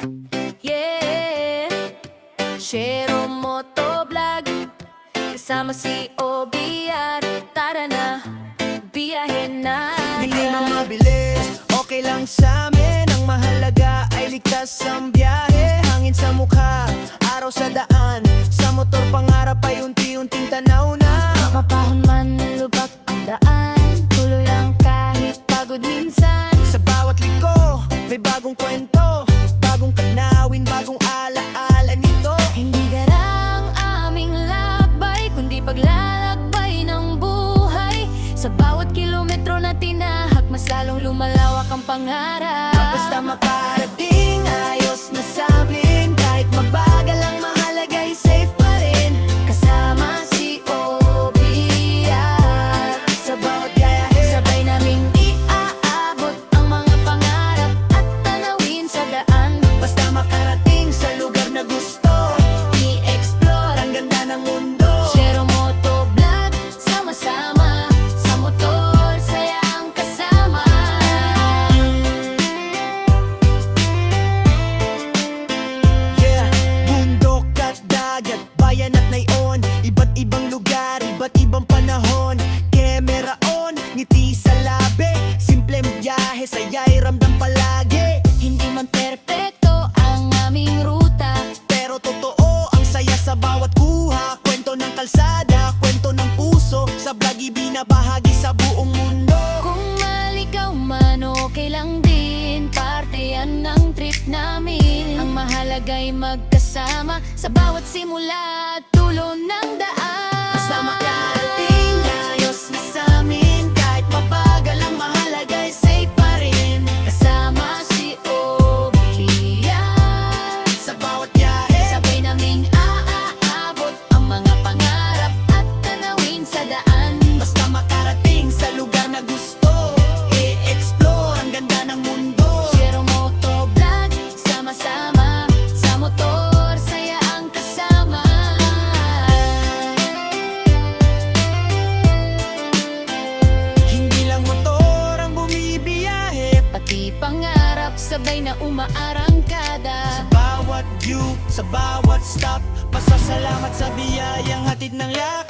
Yeah, Shero Motovlog kasama si Obi at tara na, biyahin na. Hindi man mabilis, okay lang sa amin. Ang mahalaga ay ligtas ang biyahe. Hangin sa mukha, araw sa daan. Sa motor pangarap ay unti-unting tanaw na. Mapahon man lubak ang daan, tuloy lang kahit pagod minsan. Sa bawat liko, may bagong kwento, bagong tanawin, bagong alaala nito. Hindi garang aming lakbay, kundi paglalakbay ng buhay. Sa bawat kilometro na tinahak, mas lalong lumalawak ang pangarap. Basta makarating, ayos na sa amin. Kahit mabagal ang mahalaga ay safe pa rin. Kasama si Obi at Sa bawat biyahe, sabay naming iaabot ang mga pangarap at tanawin sa daan. basta makarating sa lugar na gusto, I-explore ang ganda ng mundo. Shero Motovlog, sama-sama sa motor, saya ang kasama. Yeah, bundok at dagat, bayan at nayon. Iba't ibang lugar, iba't ibang panahon. Camera on, ngiti sa labi. Simpleng biyahe, saya'y ramdam palagi. Hindi man perpekto ang aming ruta, Pero totoo, ang saya sa bawat kuha. Kwento ng kalsada, kwento ng puso. Sa vlog ibinabahagi sa buong mundo. kung maligaw man okay lang din, parte yan ng trip namin. Ang mahalaga'y magkasama sa bawat simula at dulo ng daan. Basta makarating, ayos na sa amin. Kahit mabagal ang mahalaga ay safe pa rin. Kasama si Obi at Sa bawat biyahe, sabay naming aaabot ang mga pangarap at tanawin sa daan. basta makarating sa lugar na gusto, i-explore ang ganda ng mundo. Shero Motovlog, sama-sama sa motor, saya ang kasama. Hindi lang motor ang bumibiyahe. Pati pangarap sabay na umaarangkada. Sa bawat view, sa bawat stop, pasasalamat sa biyayang hatid ng lakas.